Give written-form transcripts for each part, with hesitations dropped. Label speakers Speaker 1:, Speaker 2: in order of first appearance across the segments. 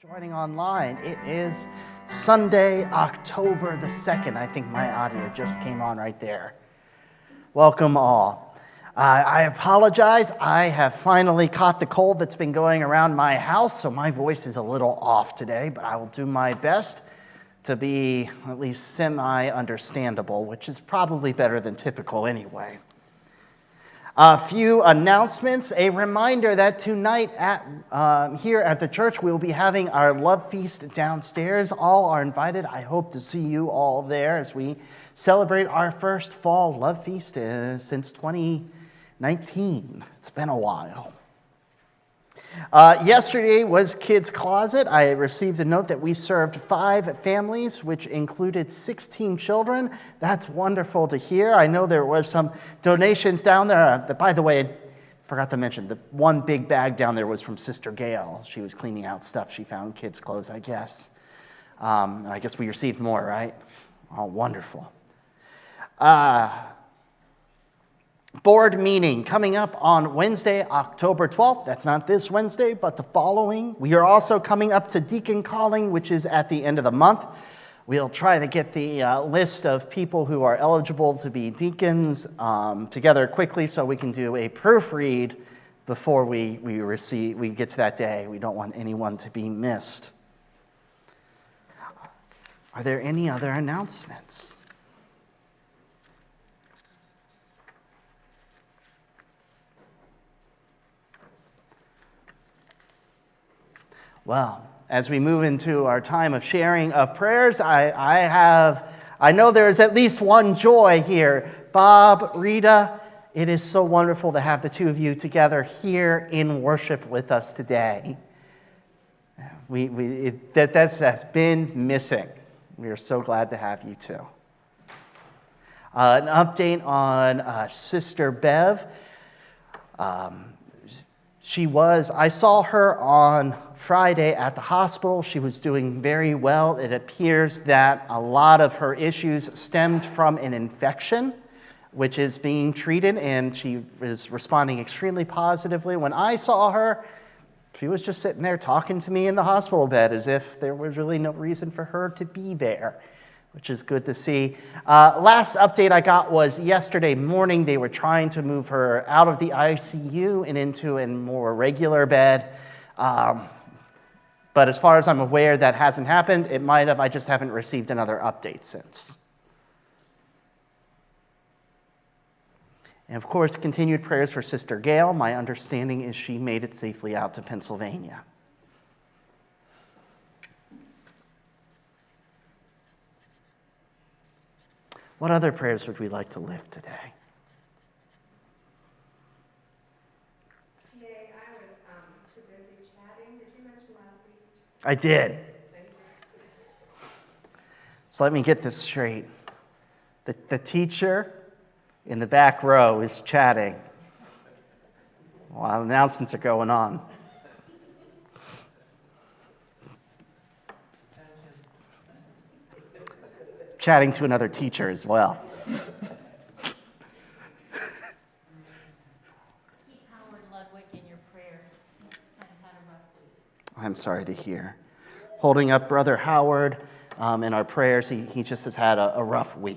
Speaker 1: Joining online. It is Sunday, October the 2nd. I think my audio just came on right there. Welcome all. I apologize. I have finally caught the cold that's been going around my house, so my voice is a little off today, but I will do my best to be at least semi-understandable, which is probably better than typical anyway. A few announcements. A reminder that tonight here at the church, we'll be having our love feast downstairs. All are invited. I hope to see you all there as we celebrate our first fall love feast since 2019. It's been a while. Yesterday was Kids Closet. I received a note that we served 5 families, which included 16 children. That's wonderful to hear. I know there was some donations down there. By the way, I forgot to mention, the one big bag down there was from Sister Gail. She was cleaning out stuff she found, kids' clothes, I guess. I guess we received more, right? Oh, wonderful. Board meeting coming up on Wednesday, October 12th. That's not this Wednesday, but the following. We are also coming up to deacon calling, which is at the end of the month. We'll try to get the list of people who are eligible to be deacons together quickly so we can do a proofread before we get to that day. We don't want anyone to be missed. Are there any other announcements? Well, as we move into our time of sharing of prayers, I know there is at least one joy here. Bob, Rita, it is so wonderful to have the two of you together here in worship with us today. That has been missing. We are so glad to have you too. An update on Sister Bev. I saw her on Friday at the hospital. She was doing very well. It appears that a lot of her issues stemmed from an infection, which is being treated, and she is responding extremely positively. When I saw her, she was just sitting there talking to me in the hospital bed as if there was really no reason for her to be there, which is good to see. Last update I got was yesterday morning. They were trying to move her out of the ICU and into a more regular bed. But as far as I'm aware, that hasn't happened. It might have. I just haven't received another update since. And of course, continued prayers for Sister Gail. My understanding is she made it safely out to Pennsylvania. What other prayers would we like to lift today? I did. So let me get this straight. The teacher in the back row is chatting while announcements are going on. Chatting to another teacher as well. I'm sorry to hear. Holding up Brother Howard in our prayers. He just has had a rough week.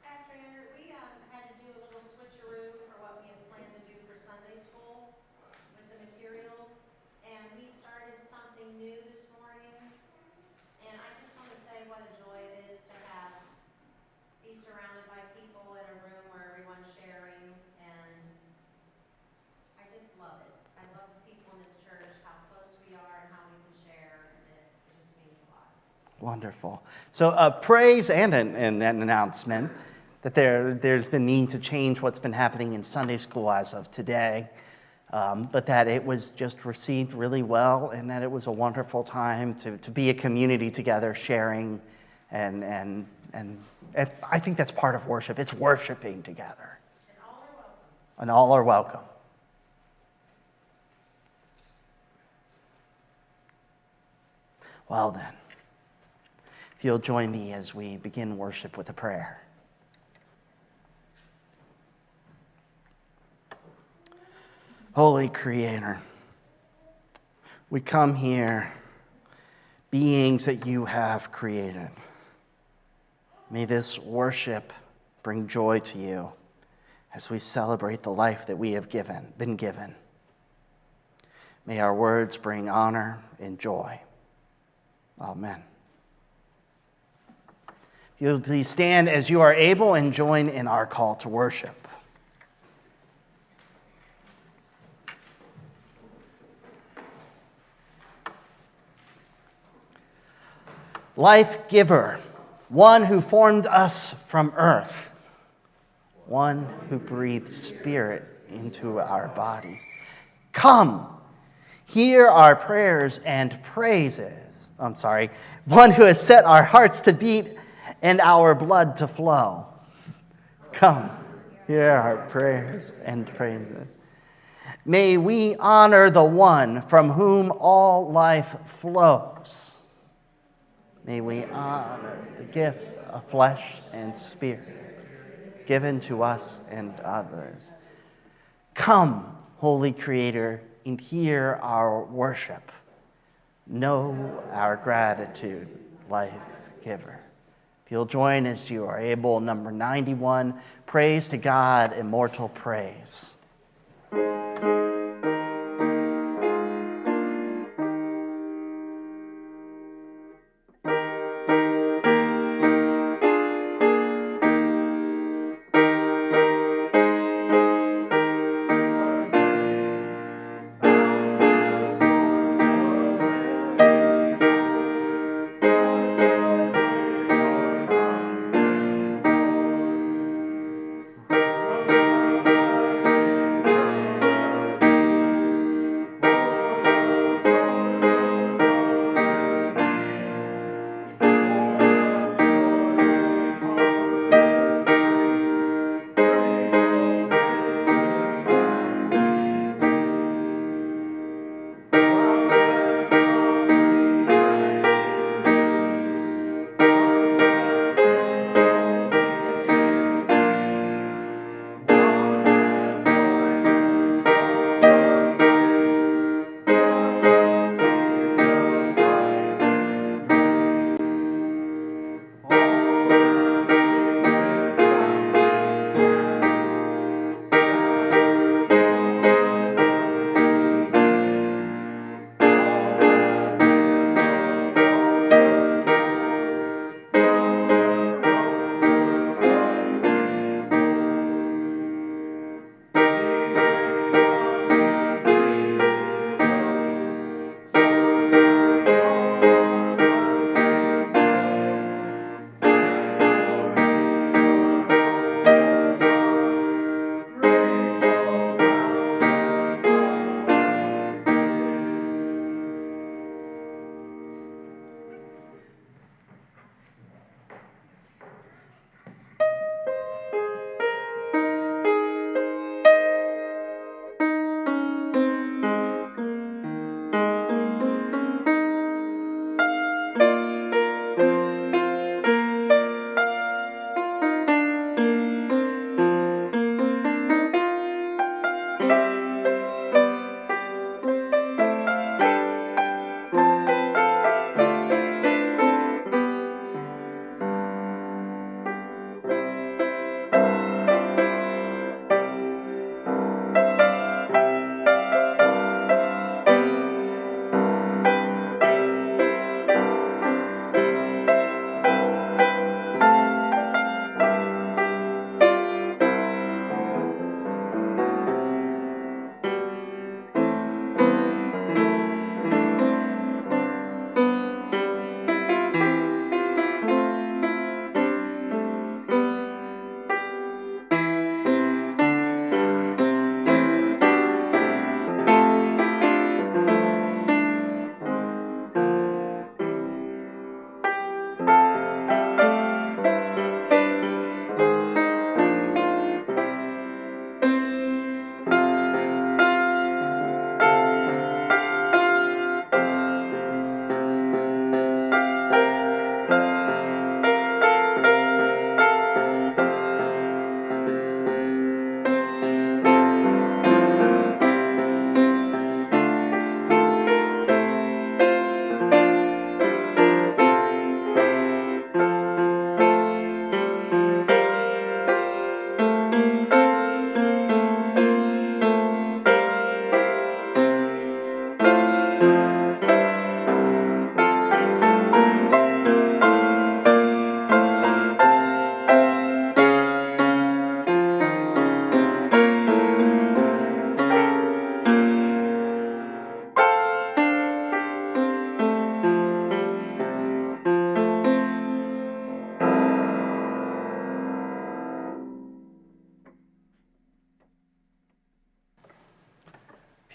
Speaker 2: Pastor Andrew, we had to do a little switcheroo for what we had planned to do for Sunday school with the materials, and we started something new this morning. And I just want to say what a joy it is to be surrounded by people in a room where everyone's sharing. And I just love it. I love the people in this church, how close we are and how we can share, and it just means a lot.
Speaker 1: Wonderful. So praise and an announcement that there's been need to change what's been happening in Sunday school as of today, but that it was just received really well, and that it was a wonderful time to be a community together sharing, and I think that's part of worship. It's worshiping together.
Speaker 2: And all are welcome.
Speaker 1: And all are welcome. Well then, if you'll join me as we begin worship with a prayer. Holy Creator, we come here, beings that you have created. May this worship bring joy to you as we celebrate the life that we have been given. May our words bring honor and joy. Amen. If you'll please stand as you are able and join in our call to worship. Life giver, one who formed us from earth, one who breathed spirit into our bodies. Come, hear our prayers and praises. One who has set our hearts to beat and our blood to flow. Come, hear our prayers and praises. May we honor the one from whom all life flows. May we honor the gifts of flesh and spirit given to us and others. Come, Holy Creator, and hear our worship. Know our gratitude, life giver. If you'll join as you are able, number 91, Praise to God, Immortal Praise.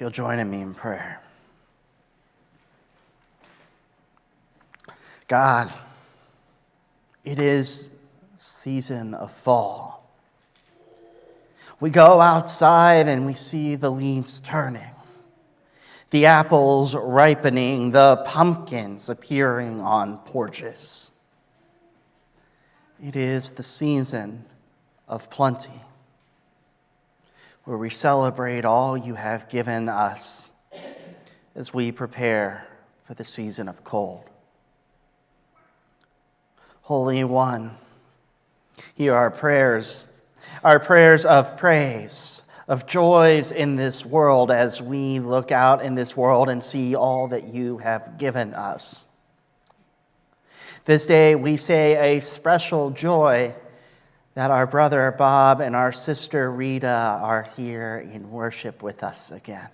Speaker 1: you'll join me in prayer. God, it is season of fall. We go outside and we see the leaves turning, the apples ripening, the pumpkins appearing on porches. It is the season of plenty, where we celebrate all you have given us as we prepare for the season of cold. Holy One, hear our prayers of praise, of joys in this world as we look out in this world and see all that you have given us. This day we say a special joy that our brother Bob and our sister Rita are here in worship with us again.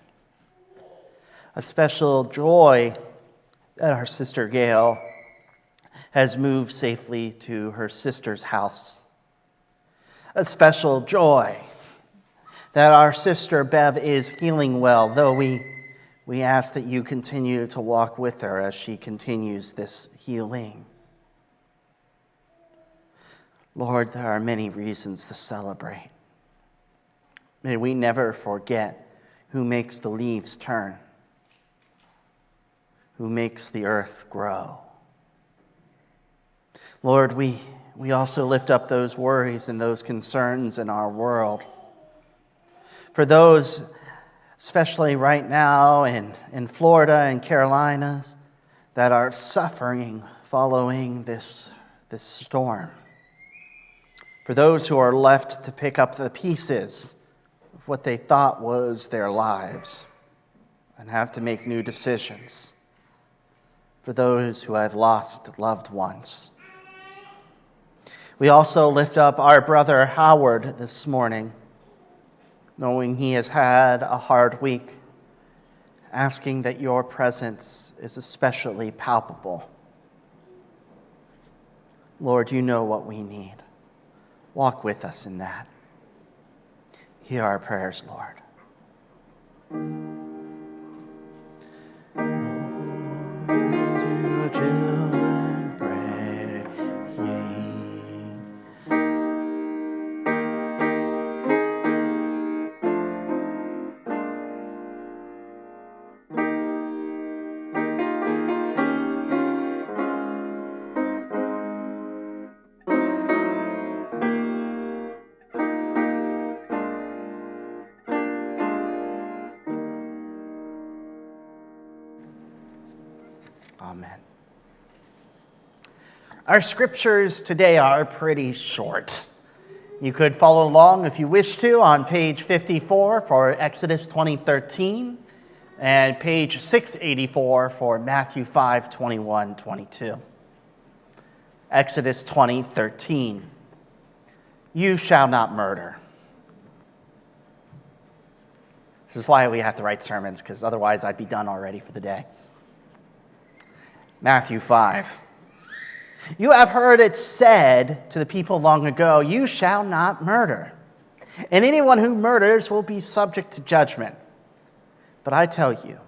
Speaker 1: A special joy that our sister Gail has moved safely to her sister's house. A special joy that our sister Bev is healing well, though we ask that you continue to walk with her as she continues this healing. Lord, there are many reasons to celebrate. May we never forget who makes the leaves turn, who makes the earth grow. Lord, we also lift up those worries and those concerns in our world. For those, especially right now in Florida and Carolinas, that are suffering following this storm. For those who are left to pick up the pieces of what they thought was their lives and have to make new decisions. For those who have lost loved ones. We also lift up our brother Howard this morning, knowing he has had a hard week, asking that your presence is especially palpable. Lord, you know what we need. Walk with us in that. Hear our prayers, Lord. Lord, to your children pray, Amen. Our scriptures today are pretty short. You could follow along if you wish to on page 54 for Exodus 20:13 and page 684 for Matthew 5:21-22. Exodus 20:13. You shall not murder. This is why we have to write sermons, because otherwise I'd be done already for the day. Matthew 5. You have heard it said to the people long ago, you shall not murder. And anyone who murders will be subject to judgment. But I tell you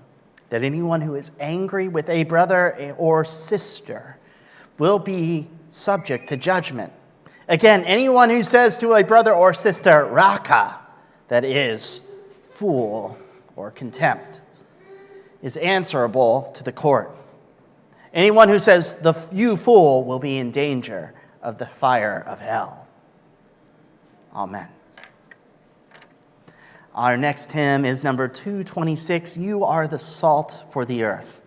Speaker 1: that anyone who is angry with a brother or sister will be subject to judgment. Again, anyone who says to a brother or sister, raka, that is, fool or contempt, is answerable to the court. Anyone who says, you fool, will be in danger of the fire of hell. Amen. Our next hymn is number 226, You Are the Salt for the Earth.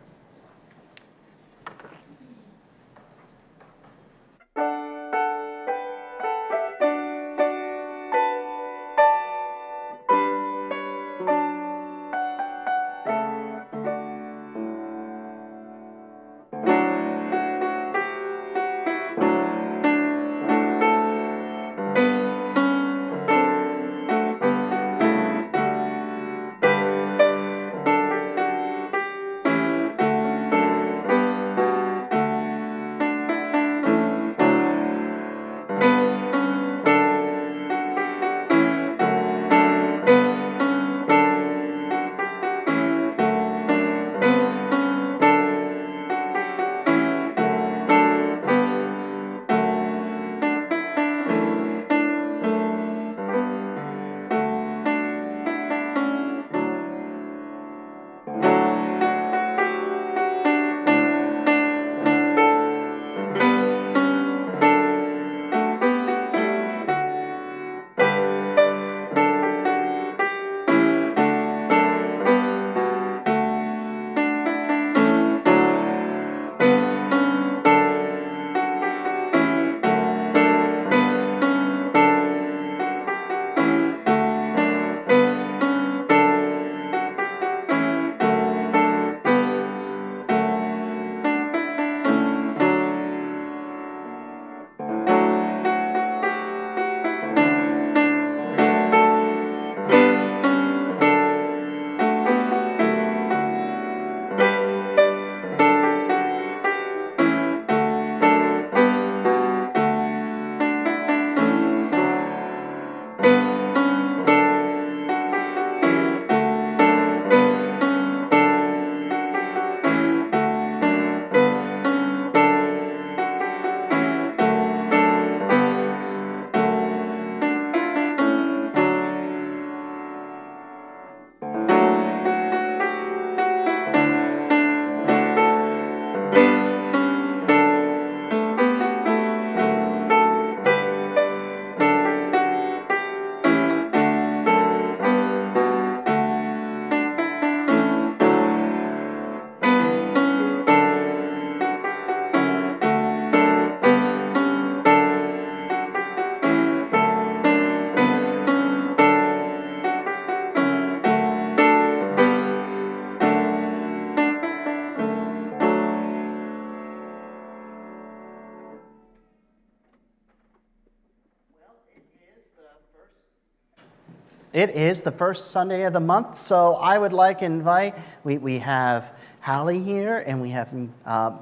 Speaker 1: It is the first Sunday of the month, so I would like to invite, we have Hallie here and we have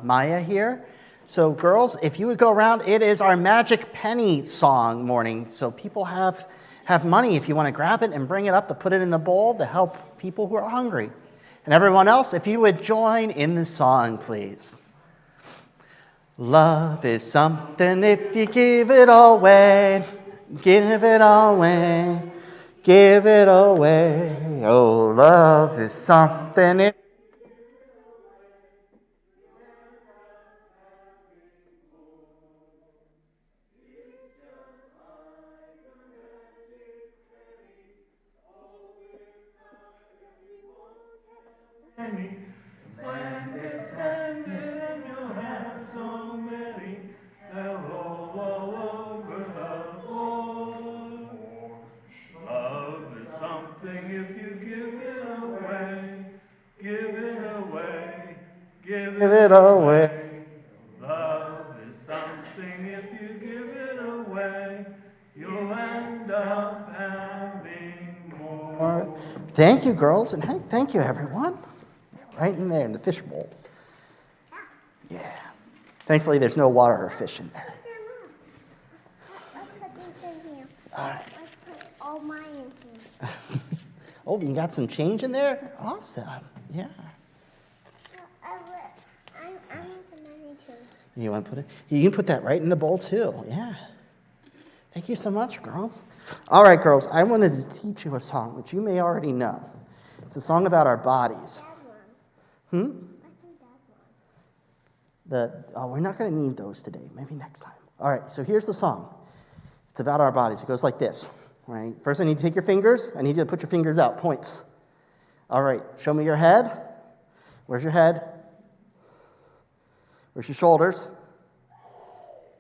Speaker 1: Maya here. So girls, if you would go around, it is our Magic Penny song morning. So people have money if you want to grab it and bring it up to put it in the bowl to help people who are hungry. And everyone else, if you would join in the song, please. Love is something if you give it away, give it away. Give it away. Oh, love is something.
Speaker 3: Land is handed and you'll have so many. They'll roll all over the floor. Love is something if you give it away. Give it away. Give it away. Love is something if you give it away. You'll end up having more.
Speaker 1: Thank you, girls, and hey, thank you, everyone. Right in there in the fish bowl. Yeah. Thankfully, there's no water or fish in there. All right.
Speaker 4: All mine in here.
Speaker 1: Oh, you got some change in there? Awesome. Yeah.
Speaker 4: I'm the money too.
Speaker 1: You want to put it? You can put that right in the bowl too. Yeah. Thank you so much, girls. All right, girls. I wanted to teach you a song which you may already know. It's a song about our bodies.
Speaker 4: That one.
Speaker 1: We're not going to need those today. Maybe next time. All right. So here's the song. It's about our bodies. It goes like this. Right. First, I need to take your fingers. I need you to put your fingers out. Points. All right. Show me your head. Where's your head? Where's your shoulders?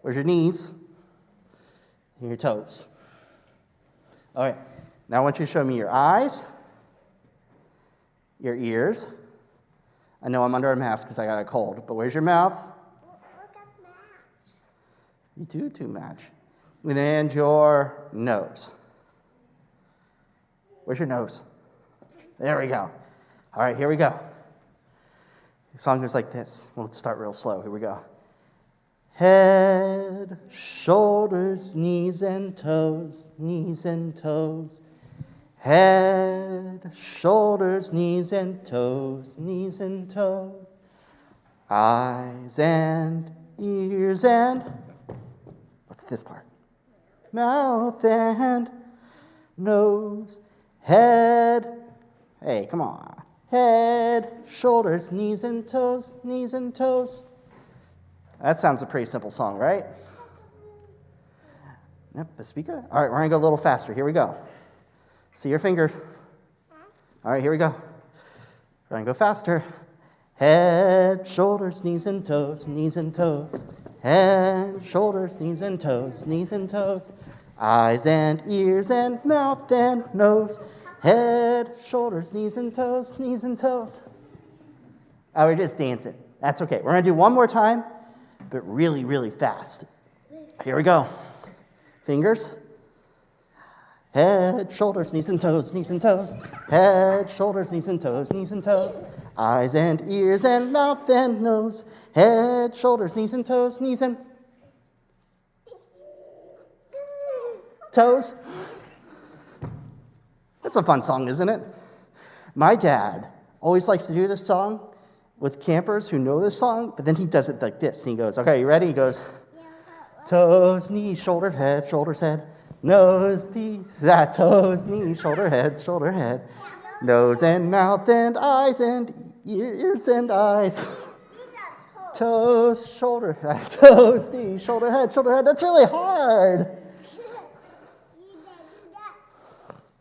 Speaker 1: Where's your knees? And your toes. All right. Now I want you to show me your eyes, your ears. I know I'm under a mask because I got a cold, but where's your mouth?
Speaker 4: Look at match.
Speaker 1: You do match. And your nose. Where's your nose? There we go. All right, here we go. The song goes like this. We'll start real slow. Here we go. Head, shoulders, knees and toes, knees and toes. Head, shoulders, knees and toes, knees and toes. Eyes and ears and, what's this part? Mouth and nose, head. Hey, come on. Head, shoulders, knees and toes, knees and toes. That sounds a pretty simple song, right? Yep, the speaker. All right, we're going to go a little faster. Here we go. See your finger. All right, here we go. We're going to go faster. Head, shoulders, knees and toes, knees and toes. Head, shoulders, knees and toes, knees and toes. Eyes and ears and mouth and nose. Head, shoulders, knees and toes, knees and toes. Oh, we're just dancing. That's okay. We're going to do one more time, but really, really fast. Here we go. Fingers. Head, shoulders, knees and toes, knees and toes. Head, shoulders, knees and toes, knees and toes. Eyes and ears and mouth and nose. Head, shoulders, knees and toes, knees and toes. It's a fun song, isn't it? My dad always likes to do this song with campers who know this song, but then he does it like this. And he goes, okay, you ready? He goes, toes, knees, shoulder, head, shoulders, head. Nose, teeth, that toes, knees, shoulder, head, nose and mouth and eyes and ears and eyes. Toes, shoulder, toes, knees, shoulder, head. That's really hard.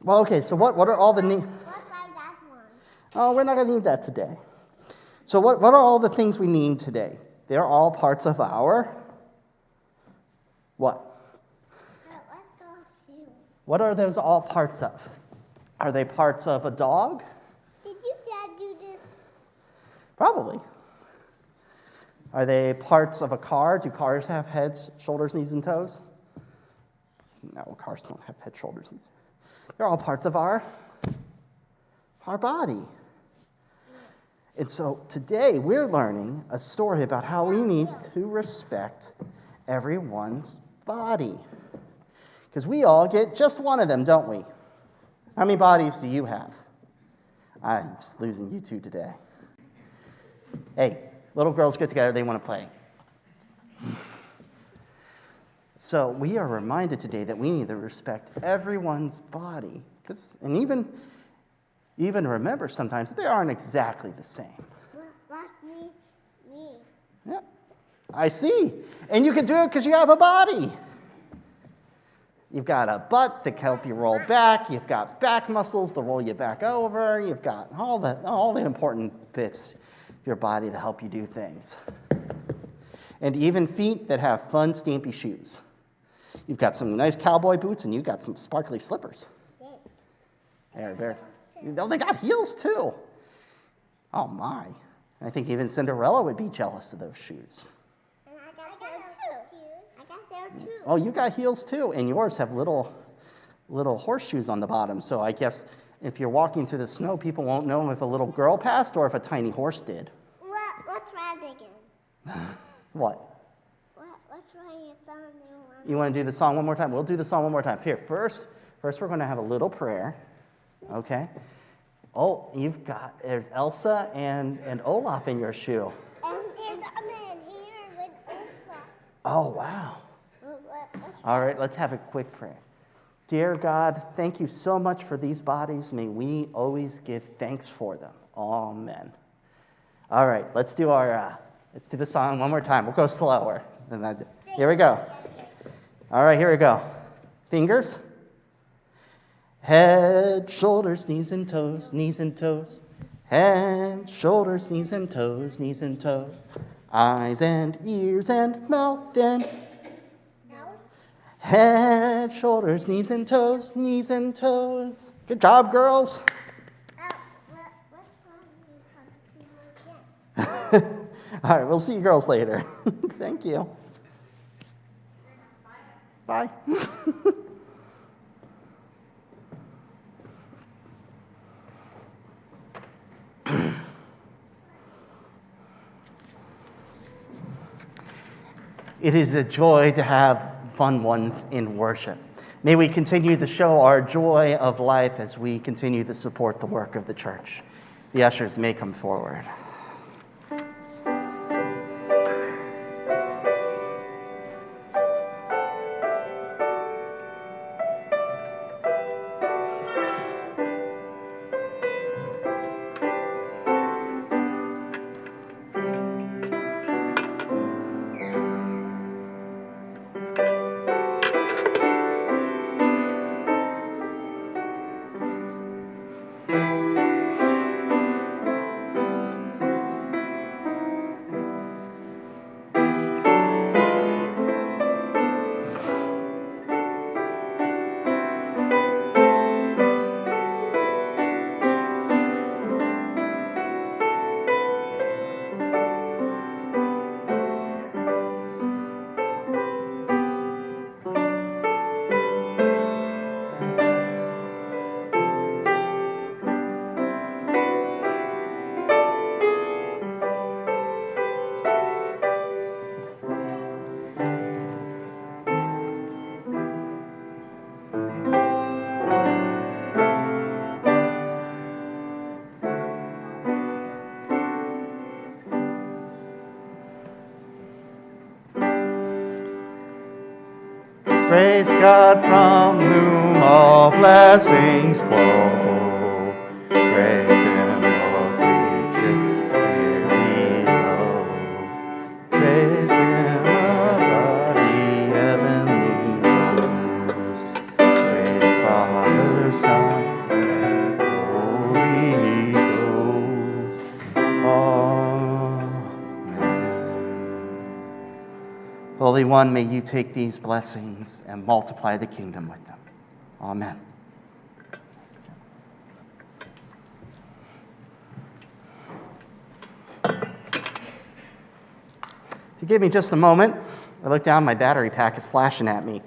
Speaker 1: Well, okay, so what are all the needs? Oh, we're not going to need that today. So what are all the things we need today? They're all parts of our what? What are those all parts of? Are they parts of a dog?
Speaker 4: Did your dad do this?
Speaker 1: Probably. Are they parts of a car? Do cars have heads, shoulders, knees, and toes? No, cars don't have head, shoulders, knees. They're all parts of our body. And so today we're learning a story about how we need to respect everyone's body. Because we all get just one of them, don't we? How many bodies do you have? I'm just losing you two today. Hey, little girls get together, they want to play. So we are reminded today that we need to respect everyone's body. And even remember sometimes that they aren't exactly the same.
Speaker 4: Watch me.
Speaker 1: Yeah, I see. And you can do it because you have a body. You've got a butt to help you roll back. You've got back muscles to roll you back over. You've got all the important bits of your body to help you do things. And even feet that have fun, stampy shoes. You've got some nice cowboy boots, and you've got some sparkly slippers. There. Oh, they got heels, too. Oh, my. I think even Cinderella would be jealous of those shoes.
Speaker 4: And I got those shoes. I got there too.
Speaker 1: Oh, you got heels, too, and yours have little horseshoes on the bottom. So I guess if you're walking through the snow, people won't know if a little girl passed or if a tiny horse did.
Speaker 4: Let's try it again.
Speaker 1: What?
Speaker 4: Let's try it on the one.
Speaker 1: You want to do the song one more time? We'll do the song one more time. Here, first we're going to have a little prayer, okay? Oh, there's Elsa and Olaf in your shoe.
Speaker 4: And there's a man here with Elsa.
Speaker 1: Oh, wow.
Speaker 4: Let's
Speaker 1: All right, let's have a quick prayer. Dear God, thank you so much for these bodies. May we always give thanks for them. Amen. All right, let's do the song one more time. We'll go slower than that. Here we go. All right, here we go. Fingers. Head, shoulders, knees and toes, knees and toes. Head, shoulders, knees and toes, knees and toes. Eyes and ears and mouth and head, shoulders, knees and toes, knees and toes. Good job, girls. All right, we'll see you girls later. Thank you. Bye. It is a joy to have fun ones in worship. May we continue to show our joy of life as we continue to support the work of the church. The ushers may come forward. Praise God from whom all blessings flow. Praise Him, all creatures here below. Praise Him above the heavenly hosts. Praise Father, Son, and Holy Ghost. Amen. Holy One, may you take these blessings and multiply the kingdom with them. Amen. If you give me just a moment, I look down, my battery pack is flashing at me.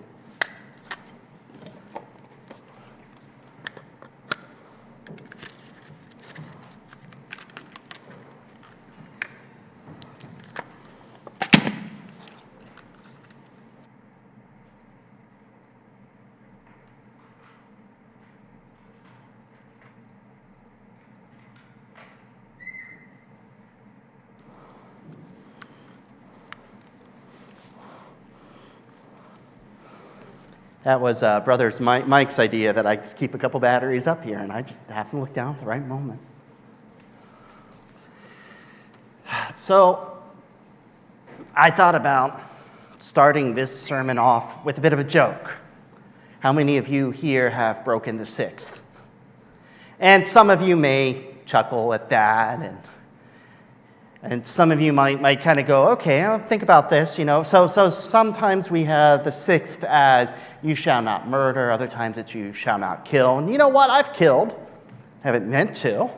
Speaker 1: That was Brothers Mike's idea that I just keep a couple batteries up here, and I just happened to look down at the right moment. So I thought about starting this sermon off with a bit of a joke. How many of you here have broken the sixth? And some of you may chuckle at that, and some of you might kind of go, okay, I'll think about this, you know. So sometimes we have the sixth as you shall not murder, other times it's you shall not kill. And you know what? I've killed. Haven't meant to,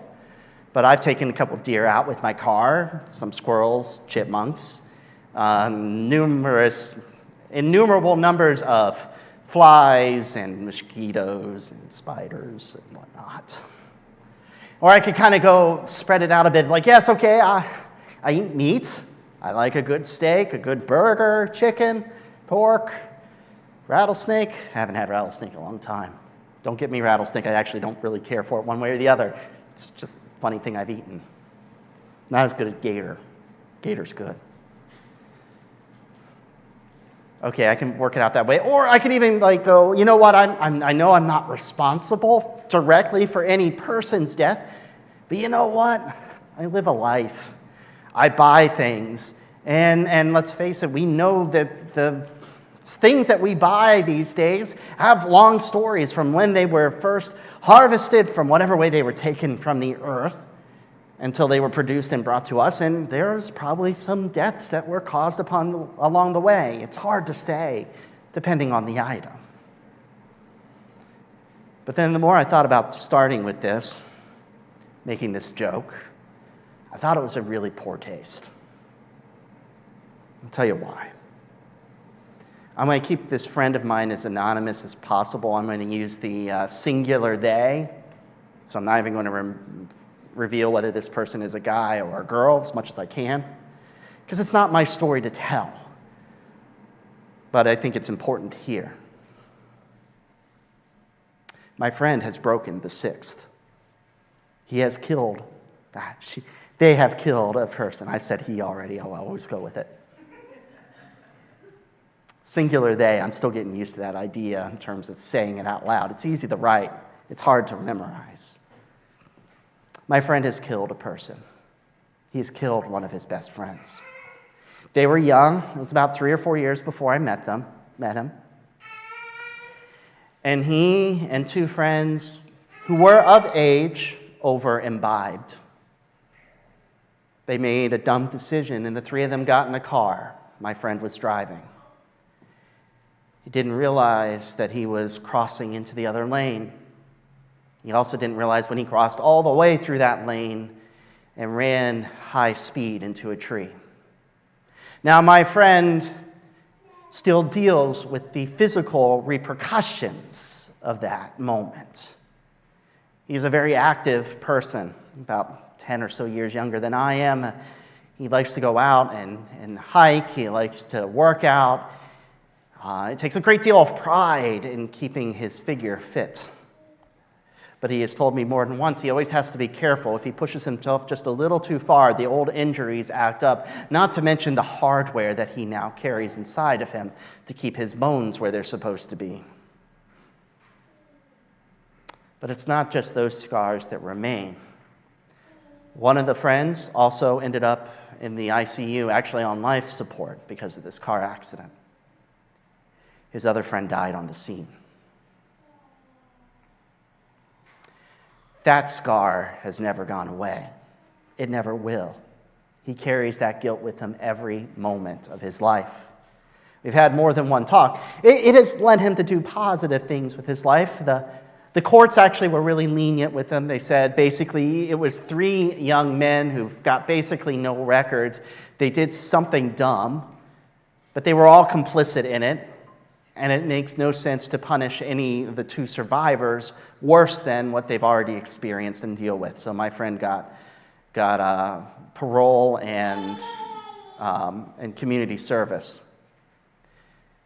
Speaker 1: but I've taken a couple deer out with my car, some squirrels, chipmunks, innumerable numbers of flies and mosquitoes and spiders and whatnot. Or I could kind of go spread it out a bit, like, yes, okay, I eat meat. I like a good steak, a good burger, chicken, pork, rattlesnake. I haven't had rattlesnake in a long time. Don't get me rattlesnake. I actually don't really care for it one way or the other. It's just a funny thing I've eaten. Not as good as gator. Gator's good. Okay, I can work it out that way. Or I could even like go, you know what, I know I'm not responsible directly for any person's death, but you know what? I live a life. I buy things. And let's face it, we know that the things that we buy these days have long stories from when they were first harvested from whatever way they were taken from the earth until they were produced and brought to us, and there's probably some deaths that were caused along the way. It's hard to say, depending on the item. But then the more I thought about starting with this, making this joke, I thought it was a really poor taste. I'll tell you why. I'm going to keep this friend of mine as anonymous as possible. I'm going to use the singular they, so I'm not even going to reveal whether this person is a guy or a girl as much as I can, because it's not my story to tell. But I think it's important to hear. My friend has broken the sixth. He has killed, they have killed a person. I've said he already, I'll always go with it. Singular they, I'm still getting used to that idea in terms of saying it out loud. It's easy to write, it's hard to memorize. My friend has killed a person. He has killed one of his best friends. They were young. It was about 3 or 4 years before I met him. And he and 2 friends who were of age over-imbibed. They made a dumb decision, and the 3 of them got in a car. My friend was driving. He didn't realize that he was crossing into the other lane. He also didn't realize when he crossed all the way through that lane and ran high speed into a tree. Now, my friend still deals with the physical repercussions of that moment. He's a very active person, about 10 or so years younger than I am. He likes to go out and hike. He likes to work out. It takes a great deal of pride in keeping his figure fit. But he has told me more than once he always has to be careful. If he pushes himself just a little too far, the old injuries act up, not to mention the hardware that he now carries inside of him to keep his bones where they're supposed to be. But it's not just those scars that remain. One of the friends also ended up in the ICU, actually on life support because of this car accident. His other friend died on the scene. That scar has never gone away. It never will. He carries that guilt with him every moment of his life. We've had more than one talk. It has led him to do positive things with his life. The courts actually were really lenient with him. They said basically it was 3 young men who've got basically no records. They did something dumb, but they were all complicit in it. And it makes no sense to punish any of the 2 survivors worse than what they've already experienced and deal with. So my friend got parole and community service.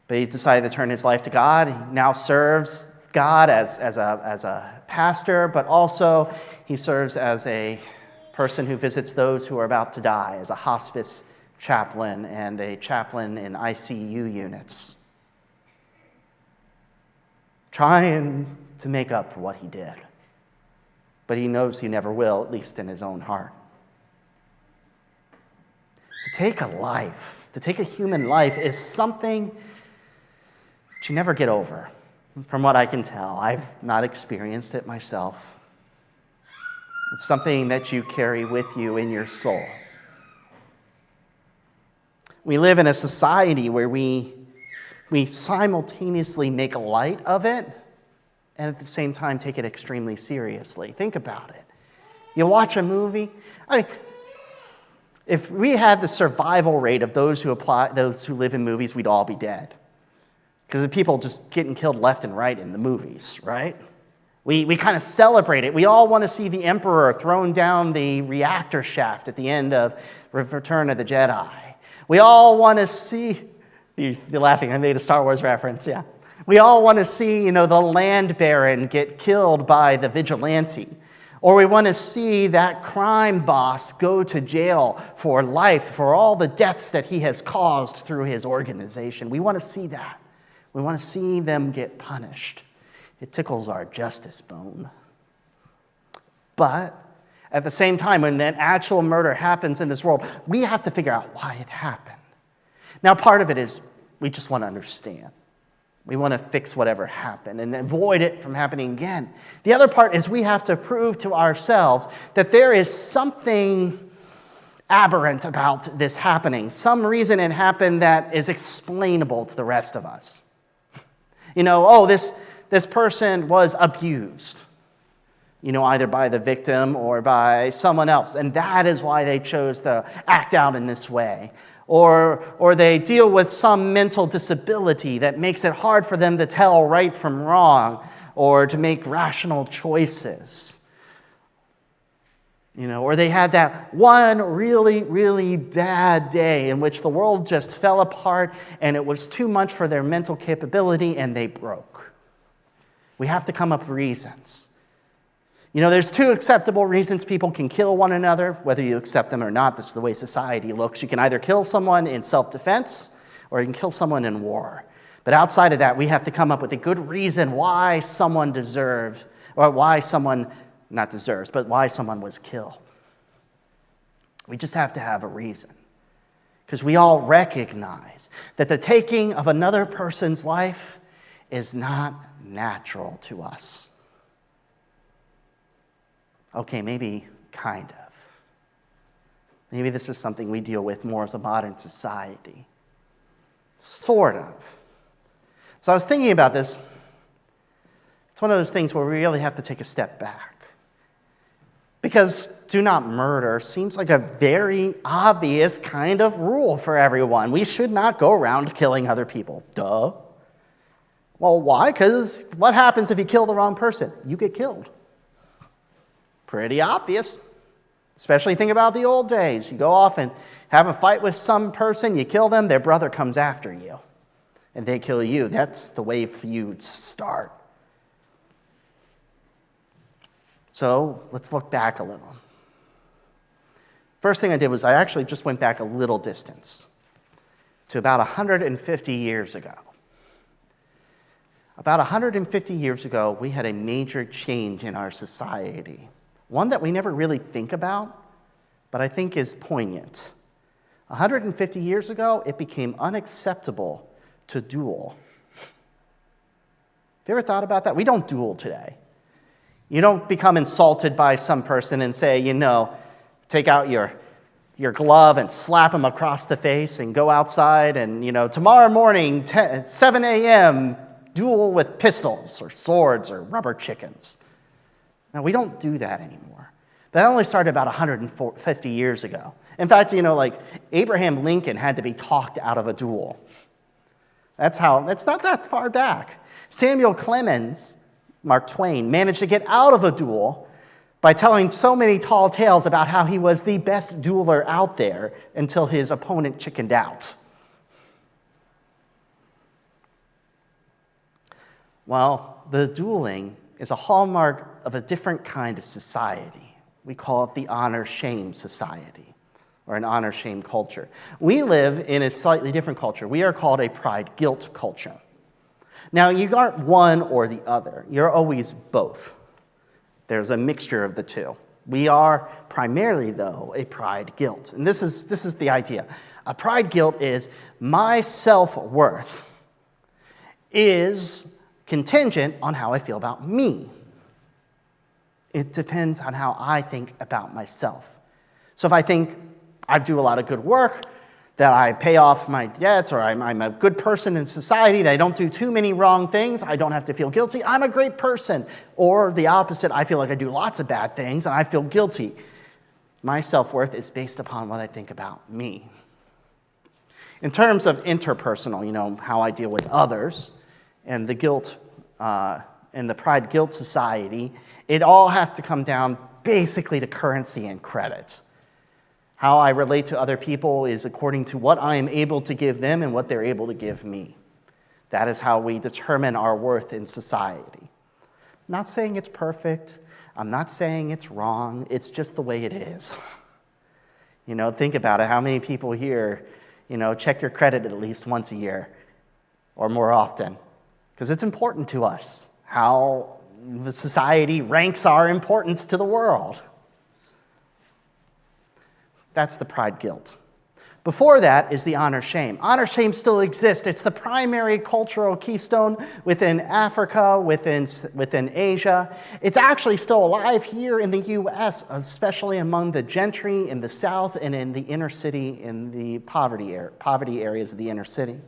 Speaker 1: But he decided to turn his life to God. He now serves God as a pastor, but also he serves as a person who visits those who are about to die, as a hospice chaplain and a chaplain in ICU units. trying to make up for what he did. But he knows he never will, at least in his own heart. To take a human life is something that you never get over. From what I can tell, I've not experienced it myself. It's something that you carry with you in your soul. We live in a society where we simultaneously make light of it and at the same time take it extremely seriously. Think about it. You watch a movie, if we had the survival rate of those who live in movies, we'd all be dead. Because the people just getting killed left and right in the movies, right? We kind of celebrate it. We all want to see the Emperor thrown down the reactor shaft at the end of Return of the Jedi. We all want to see, you're laughing, I made a Star Wars reference, yeah. We all want to see, the land baron get killed by the vigilante. Or we want to see that crime boss go to jail for life for all the deaths that he has caused through his organization. We want to see that. We want to see them get punished. It tickles our justice bone. But at the same time, when that actual murder happens in this world, we have to figure out why it happened. Now, part of it is we just want to understand. We want to fix whatever happened and avoid it from happening again. The other part is we have to prove to ourselves that there is something aberrant about this happening, some reason it happened that is explainable to the rest of us. This person was abused, either by the victim or by someone else, and that is why they chose to act out in this way. Or they deal with some mental disability that makes it hard for them to tell right from wrong or to make rational choices. Or they had that one really, really bad day in which the world just fell apart and it was too much for their mental capability and they broke. We have to come up with reasons. There's two acceptable reasons people can kill one another, whether you accept them or not. This is the way society looks. You can either kill someone in self-defense or you can kill someone in war. But outside of that, we have to come up with a good reason why someone deserved, or why someone, not deserves, but why someone was killed. We just have to have a reason. Because we all recognize that the taking of another person's life is not natural to us. Okay, maybe kind of. Maybe this is something we deal with more as a modern society. Sort of. So I was thinking about this. It's one of those things where we really have to take a step back. Because do not murder seems like a very obvious kind of rule for everyone. We should not go around killing other people. Duh. Well, why? Because what happens if you kill the wrong person? You get killed. Pretty obvious. Especially think about the old days. You go off and have a fight with some person, you kill them, their brother comes after you. And they kill you. That's the way feuds start. So let's look back a little. First thing I did was I actually just went back a little distance to about 150 years ago. About 150 years ago, we had a major change in our society. One that we never really think about, but I think is poignant. 150 years ago, it became unacceptable to duel. Have you ever thought about that? We don't duel today. You don't become insulted by some person and say, take out your glove and slap him across the face and go outside and, tomorrow morning, 7 a.m., duel with pistols or swords or rubber chickens. Now, we don't do that anymore. That only started about 150 years ago. In fact, Abraham Lincoln had to be talked out of a duel. It's not that far back. Samuel Clemens, Mark Twain, managed to get out of a duel by telling so many tall tales about how he was the best dueler out there until his opponent chickened out. Well, the dueling is a hallmark of a different kind of society. We call it the honor-shame society, or an honor-shame culture. We live in a slightly different culture. We are called a pride-guilt culture. Now, you aren't one or the other. You're always both. There's a mixture of the two. We are primarily, though, a pride guilt. And this is the idea. A pride guilt is my self-worth is contingent on how I feel about me. It depends on how I think about myself. So if I think I do a lot of good work, that I pay off my debts, or I'm a good person in society, that I don't do too many wrong things, I don't have to feel guilty, I'm a great person. Or the opposite, I feel like I do lots of bad things and I feel guilty. My self-worth is based upon what I think about me. In terms of interpersonal, how I deal with others, and the guilt, and the pride guilt society, it all has to come down basically to currency and credit. How I relate to other people is according to what I am able to give them and what they're able to give me. That is how we determine our worth in society. I'm not saying it's perfect. I'm not saying it's wrong. It's just the way it is. Think about it. How many people here, check your credit at least once a year or more often? Because it's important to us how the society ranks our importance to the world. That's the pride guilt. Before that is the honor shame. Honor shame still exists. It's the primary cultural keystone within Africa, within Asia. It's actually still alive here in the U.S., especially among the gentry in the South and in the inner city, in the poverty areas of the inner city.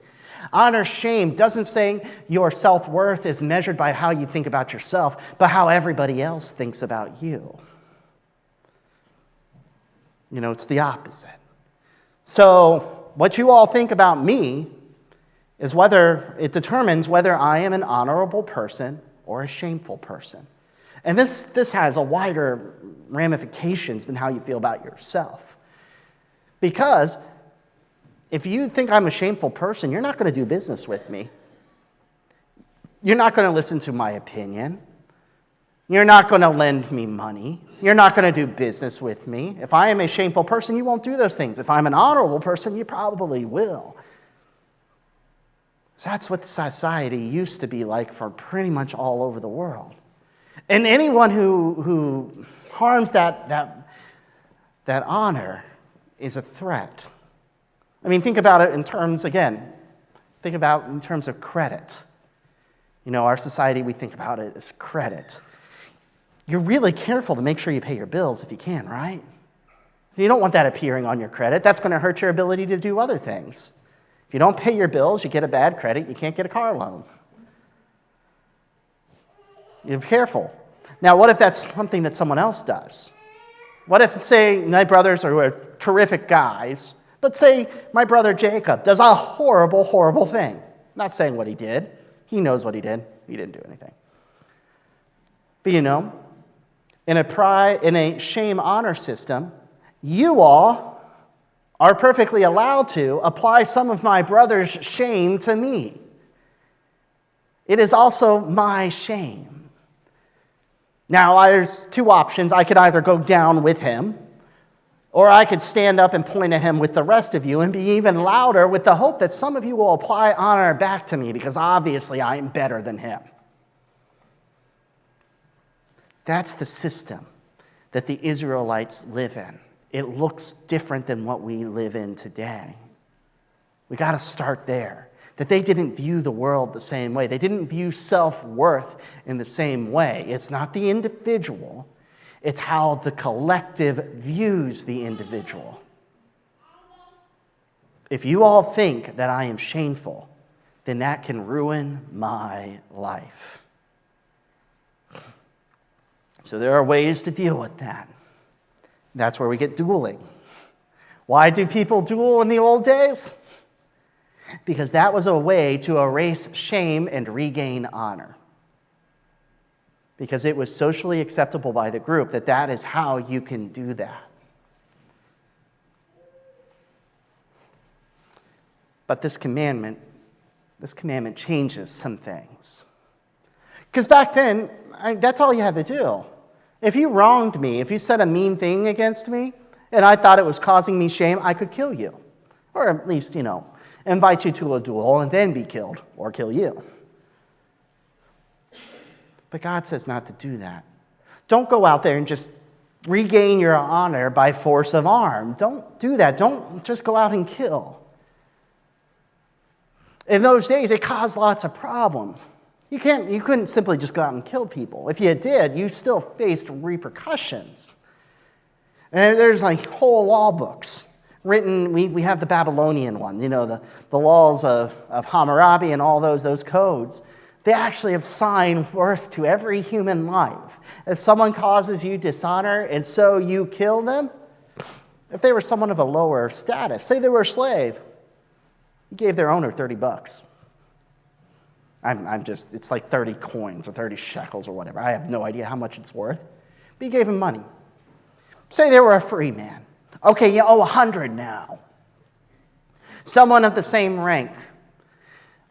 Speaker 1: Honor shame doesn't say your self-worth is measured by how you think about yourself, but how everybody else thinks about you. It's the opposite. So what you all think about me is it determines whether I am an honorable person or a shameful person. And this has a wider ramifications than how you feel about yourself. Because if you think I'm a shameful person, you're not going to do business with me. You're not going to listen to my opinion. You're not going to lend me money. You're not going to do business with me. If I am a shameful person, you won't do those things. If I'm an honorable person, you probably will. So that's what society used to be like for pretty much all over the world. And anyone who harms that honor is a threat. Think about it in terms of credit. Our society, we think about it as credit. You're really careful to make sure you pay your bills if you can, right? You don't want that appearing on your credit. That's going to hurt your ability to do other things. If you don't pay your bills, you get a bad credit, you can't get a car loan. You're careful. Now, what if that's something that someone else does? What if, say, my brothers are terrific guys, but say my brother Jacob does a horrible, horrible thing. I'm not saying what he did. He knows what he did. He didn't do anything. But in a shame honor system, you all are perfectly allowed to apply some of my brother's shame to me. It is also my shame. Now, there's two options. I could either go down with him, or I could stand up and point at him with the rest of you and be even louder with the hope that some of you will apply honor back to me, because obviously I am better than him. That's the system that the Israelites live in. It looks different than what we live in today. We got to start there. That they didn't view the world the same way. They didn't view self-worth in the same way. It's not the individual. It's how the collective views the individual. If you all think that I am shameful, then that can ruin my life. So there are ways to deal with that. That's where we get dueling. Why do people duel in the old days? Because that was a way to erase shame and regain honor. Because it was socially acceptable by the group that is how you can do that. But this commandment changes some things. Because back then, that's all you had to do. If you wronged me, if you said a mean thing against me, and I thought it was causing me shame, I could kill you. Or at least, invite you to a duel and then be killed, or kill you. But God says not to do that. Don't go out there and just regain your honor by force of arm. Don't do that. Don't just go out and kill. In those days, it caused lots of problems. You couldn't simply just go out and kill people. If you did, you still faced repercussions. And there's like whole law books written. We have the Babylonian one, the laws of Hammurabi and all those codes. They actually assign worth to every human life. If someone causes you dishonor and so you kill them, if they were someone of a lower status, say they were a slave, you gave their owner $30. It's like 30 coins or 30 shekels or whatever. I have no idea how much it's worth. But you gave him money. Say they were a free man. Okay, you owe 100 now. Someone of the same rank.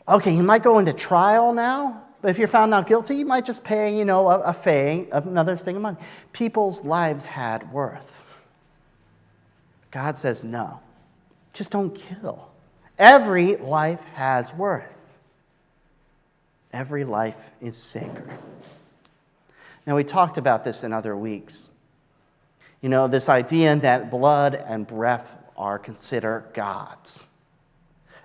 Speaker 1: Okay, you might go into trial now, but if you're found not guilty, you might just pay, a fee, another thing of money. People's lives had worth. God says no. Just don't kill. Every life has worth. Every life is sacred. Now, we talked about this in other weeks. This idea that blood and breath are considered gods.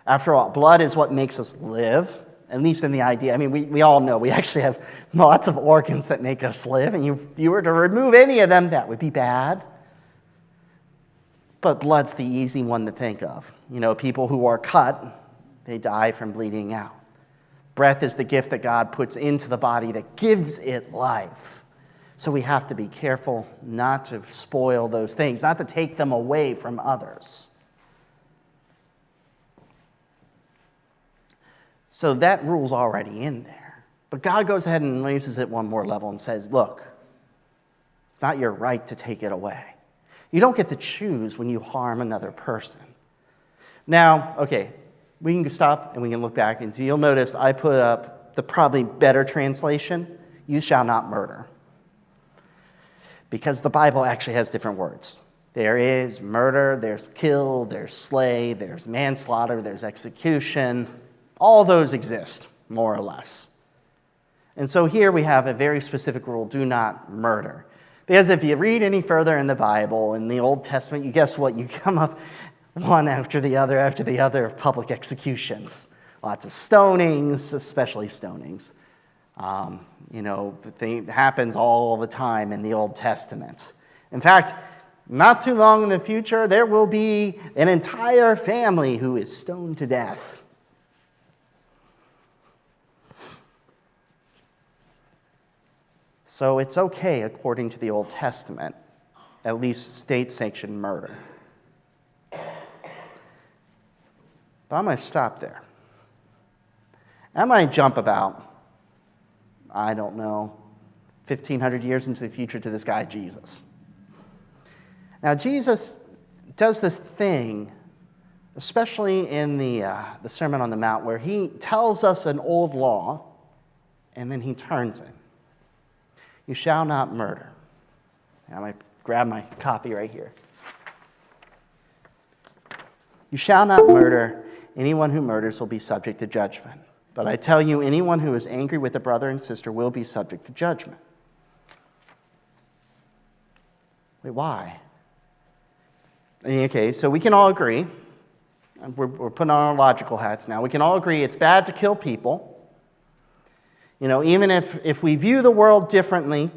Speaker 1: After all, blood is what makes us live, at least in the idea. I mean, we all know we actually have lots of organs that make us live, and if you were to remove any of them, that would be bad. But blood's the easy one to think of. People who are cut, they die from bleeding out. Breath is the gift that God puts into the body that gives it life. So we have to be careful not to spoil those things, not to take them away from others. So that rule's already in there. But God goes ahead and raises it one more level and says, look, it's not your right to take it away. You don't get to choose when you harm another person. Now, okay, we can stop and we can look back and see. You'll notice I put up the probably better translation, you shall not murder. Because the Bible actually has different words. There is murder, there's kill, there's slay, there's manslaughter, there's execution. All those exist, more or less. And so here we have a very specific rule, do not murder. Because if you read any further in the Bible, in the Old Testament, you guess what? You come up one after the other of public executions. Lots of stonings, especially stonings. It happens all the time in the Old Testament. In fact, not too long in the future, there will be an entire family who is stoned to death. So it's okay, according to the Old Testament, at least state-sanctioned murder. But I'm going to stop there. I might jump about, 1,500 years into the future to this guy, Jesus. Now, Jesus does this thing, especially in the Sermon on the Mount, where he tells us an old law, and then he turns it. You shall not murder. I might grab my copy right here. You shall not murder. Anyone who murders will be subject to judgment. But I tell you, anyone who is angry with a brother and sister will be subject to judgment. Wait, why? Okay, so we can all agree. We're putting on our logical hats now. We can all agree it's bad to kill people. Even if we view the world differently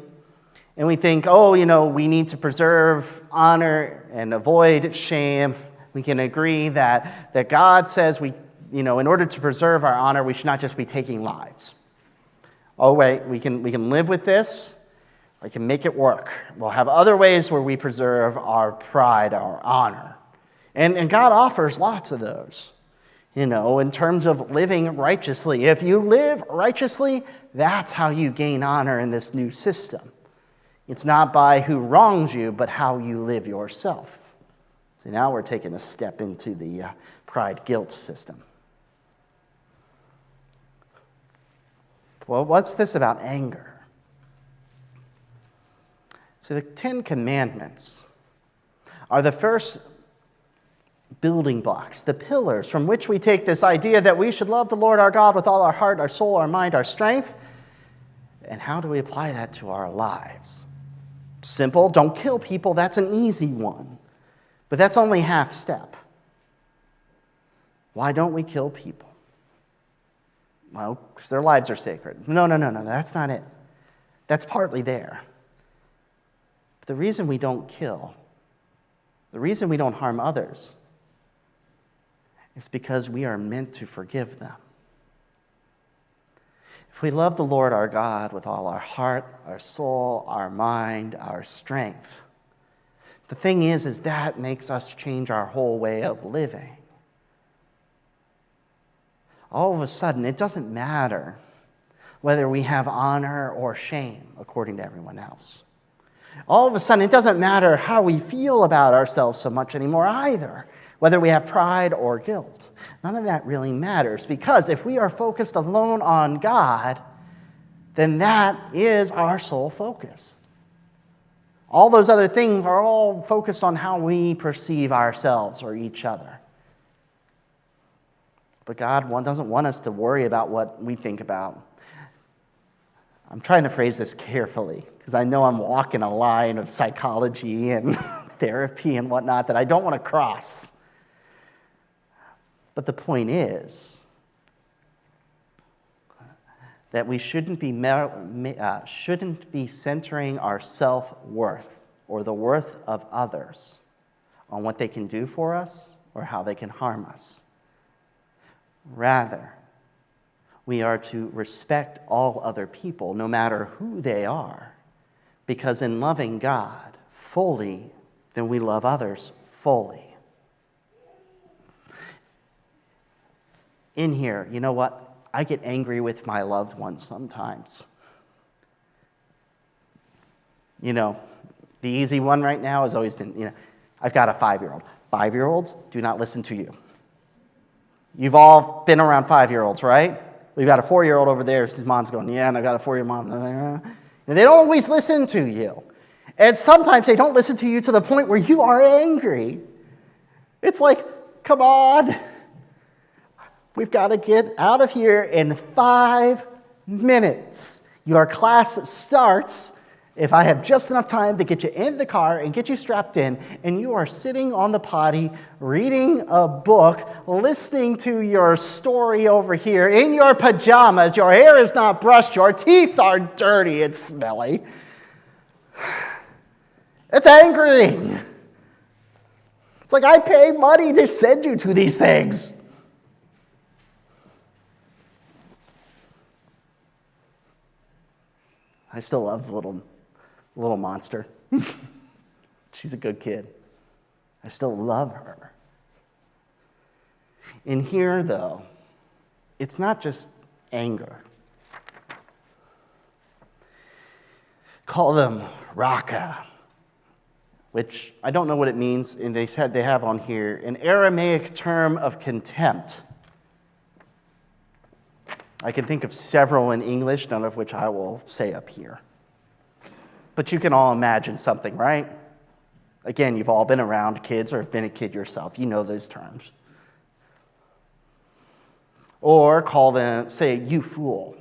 Speaker 1: and we think, we need to preserve honor and avoid shame, we can agree that God says in order to preserve our honor, we should not just be taking lives. Oh, wait, we can live with this. We can make it work. We'll have other ways where we preserve our pride, our honor. And God offers lots of those. In terms of living righteously. If you live righteously, that's how you gain honor in this new system. It's not by who wrongs you, but how you live yourself. So now we're taking a step into the pride-guilt system. Well, what's this about anger? So the 10 Commandments are the first building blocks, the pillars from which we take this idea that we should love the Lord our God with all our heart, our soul, our mind, our strength, and And how do we apply that to our lives? Simple, don't kill people, that's an easy one. But that's only half step. Why don't we kill people? Well, because their lives are sacred. No, that's not it. That's partly there. But the reason we don't kill, the reason we don't harm others, is because we are meant to forgive them. If we love the Lord our God with all our heart, our soul, our mind, our strength, the thing is that makes us change our whole way of living. All of a sudden, it doesn't matter whether we have honor or shame, according to everyone else. All of a sudden, it doesn't matter how we feel about ourselves so much anymore either, whether we have pride or guilt. None of that really matters, because if we are focused alone on God, then that is our sole focus. All those other things are all focused on how we perceive ourselves or each other. But God doesn't want us to worry about what we think about. I'm trying to phrase this carefully, because I know I'm walking a line of psychology and therapy and whatnot that I don't want to cross. But the point is that we shouldn't be centering our self-worth or the worth of others on what they can do for us or how they can harm us. Rather, we are to respect all other people, no matter who they are, because in loving God fully, then we love others fully. In here, you know what? I get angry with my loved ones sometimes. You know, the easy one right now has always been, I've got a 5-year-old. 5-year-olds do not listen to you. You've all been around 5-year-olds, right? We've got a 4-year-old over there. His mom's going, yeah, and I got a 4-year-old mom. And they don't always listen to you. And sometimes they don't listen to you to the point where you are angry. It's like, come on. We've got to get out of here in 5 minutes. Your class starts. If I have just enough time to get you in the car and get you strapped in, and you are sitting on the potty, reading a book, listening to your story over here, in your pajamas, your hair is not brushed, your teeth are dirty and smelly. It's angering. It's like I pay money to send you to these things. I still love the little monster. She's a good kid. I still love her. In here, though, it's not just anger. Call them raka, which I don't know what it means, and they said they have on here an Aramaic term of contempt. I can think of several in English, none of which I will say up here. But you can all imagine something, right? Again, you've all been around kids or have been a kid yourself. You know those terms. Or call them, say, you fool.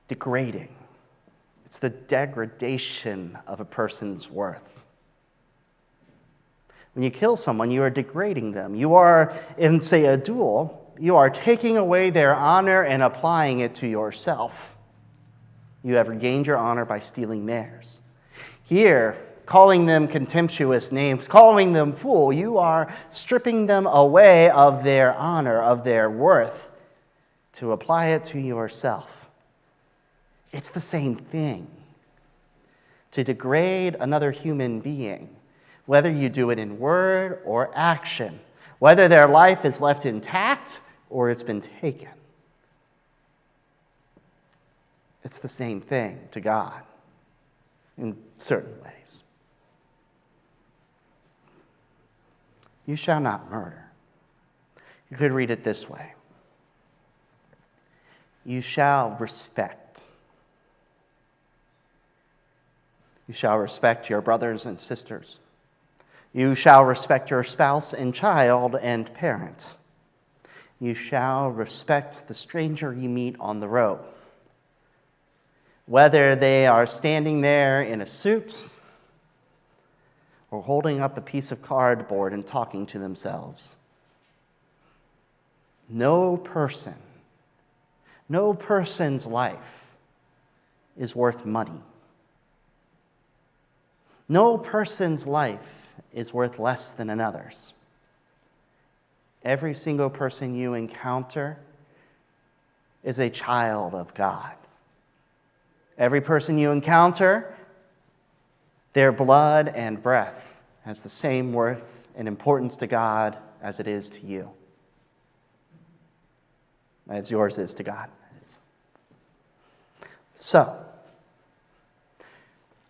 Speaker 1: Degrading. It's the degradation of a person's worth. When you kill someone, you are degrading them. You are, in, say, a duel, you are taking away their honor and applying it to yourself. You have regained your honor by stealing theirs. Here, calling them contemptuous names, calling them fool, you are stripping them away of their honor, of their worth, to apply it to yourself. It's the same thing. To degrade another human being, whether you do it in word or action, whether their life is left intact or it's been taken. It's the same thing to God in certain ways. You shall not murder. You could read it this way. You shall respect. You shall respect your brothers and sisters. You shall respect your spouse and child and parent. You shall respect the stranger you meet on the road. whether they are standing there in a suit or holding up a piece of cardboard and talking to themselves. No person's life is worth money. No person's life is worth less than another's. Every single person you encounter is a child of God. Every person you encounter, their blood and breath has the same worth and importance to God as it is to you. As yours is to God. So,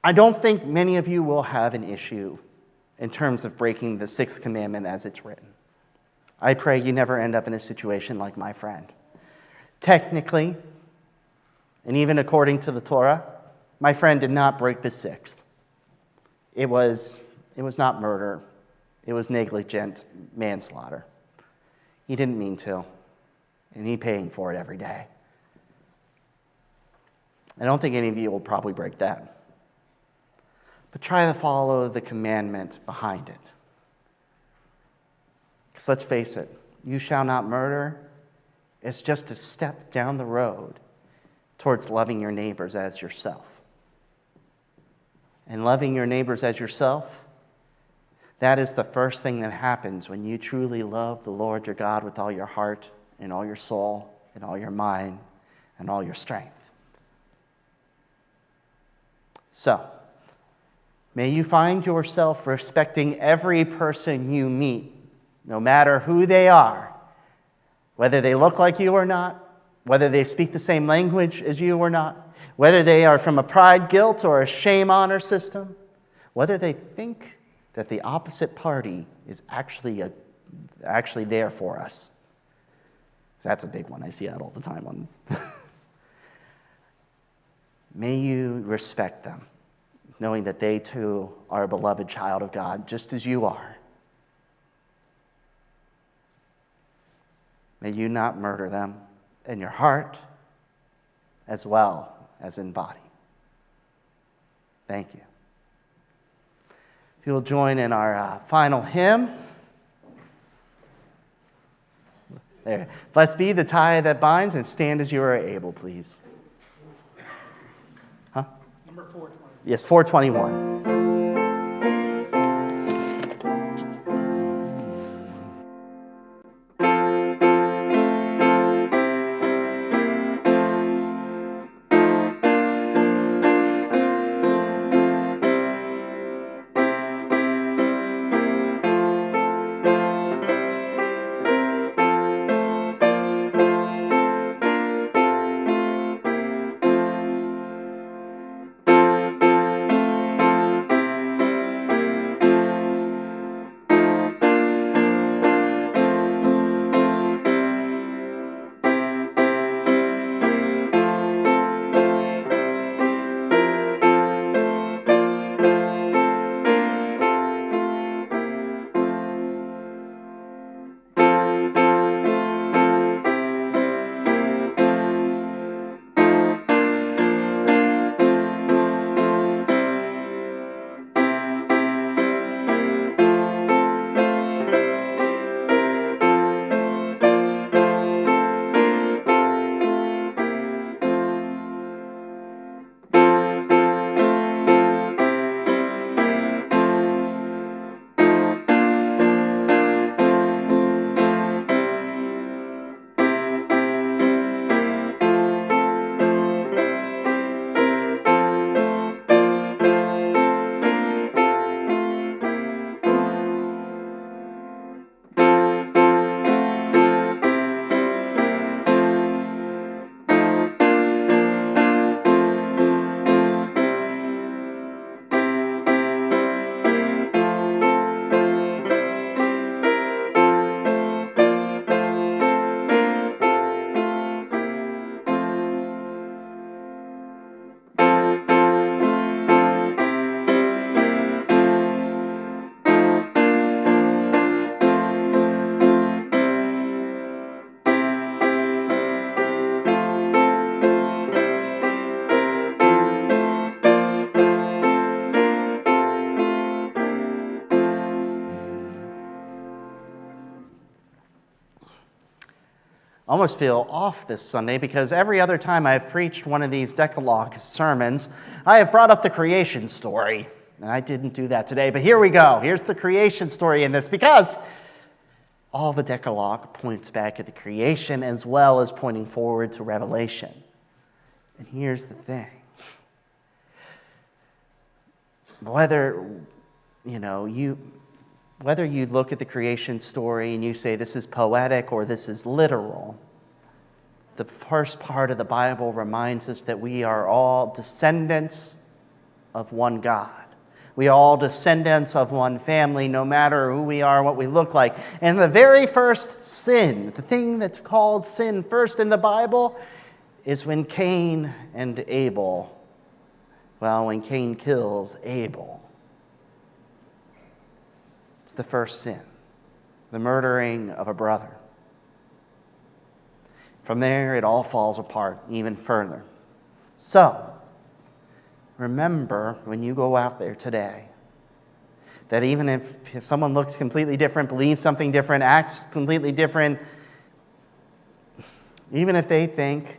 Speaker 1: I don't think many of you will have an issue in terms of breaking the sixth commandment as it's written. I pray you never end up in a situation like my friend. Technically, and even according to the Torah, my friend did not break the sixth. It was not murder. It was negligent manslaughter. He didn't mean to, and he's paying for it every day. I don't think any of you will probably break that. But try to follow the commandment behind it. Because let's face it, you shall not murder. It's just a step down the road towards loving your neighbors as yourself. And loving your neighbors as yourself, that is the first thing that happens when you truly love the Lord your God with all your heart and all your soul and all your mind and all your strength. So, may you find yourself respecting every person you meet, no matter who they are, whether they look like you or not, whether they speak the same language as you or not, whether they are from a pride, guilt, or a shame honor system, whether they think that the opposite party is actually there for us. That's a big one. I see that all the time. May you respect them, knowing that they too are a beloved child of God, just as you are. May you not murder them in your heart as well as in body. Thank you. If you will join in our final hymn. There. Blessed be the tie that binds, and stand as you are able, please. Huh?
Speaker 5: Number 420.
Speaker 1: Yes, 421. almost feel off this Sunday because every other time I've preached one of these Decalogue sermons, I have brought up the creation story. And I didn't do that today, but here we go. Here's the creation story in this because all the Decalogue points back at the creation as well as pointing forward to Revelation. And here's the thing. Whether you look at the creation story and you say this is poetic or this is literal, the first part of the Bible reminds us that we are all descendants of one God. We are all descendants of one family, no matter who we are, what we look like. And the very first sin, the thing that's called sin first in the Bible, is when Cain and Abel, when Cain kills Abel. It's the first sin, the murdering of a brother. From there, it all falls apart even further. So, remember when you go out there today that even if someone looks completely different, believes something different, acts completely different, even if they think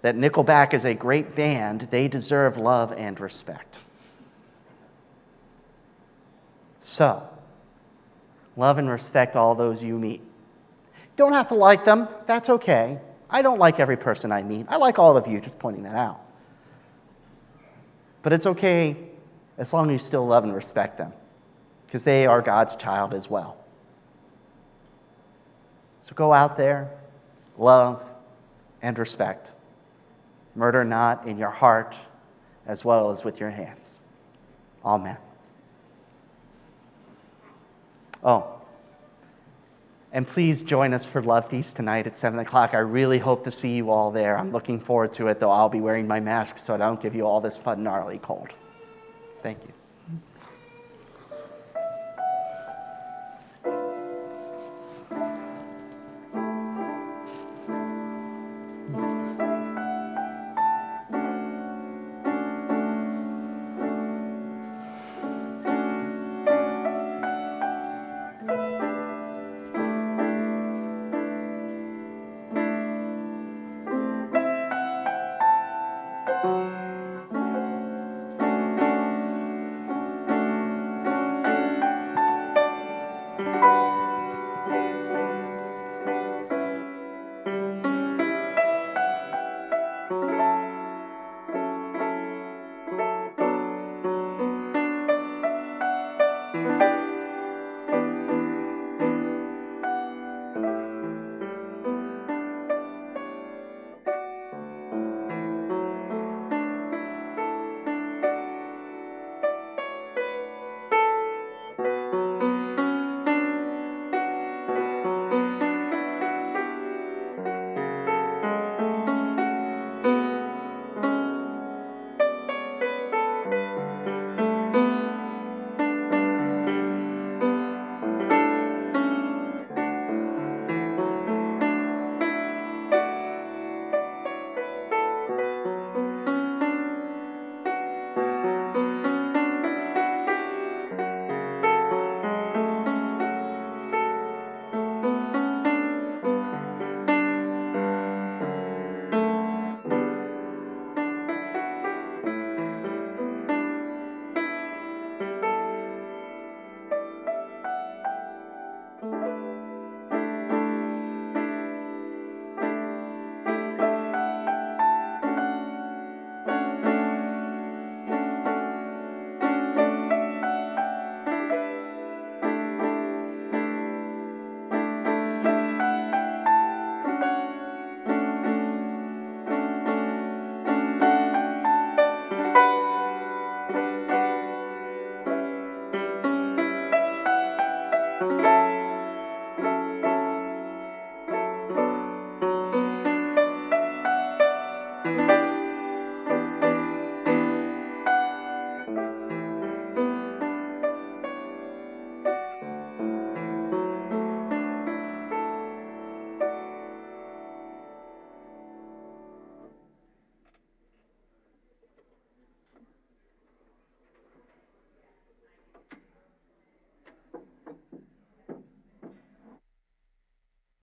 Speaker 1: that Nickelback is a great band, they deserve love and respect. So, love and respect all those you meet. You don't have to like them. That's okay. I don't like every person I meet. I like all of you, just pointing that out. But it's okay as long as you still love and respect them, because they are God's child as well. So go out there, love and respect. Murder not in your heart as well as with your hands. Amen. Oh, and please join us for Love Feast tonight at 7 o'clock. I really hope to see you all there. I'm looking forward to it, though I'll be wearing my mask so I don't give you all this fun, gnarly cold. Thank you.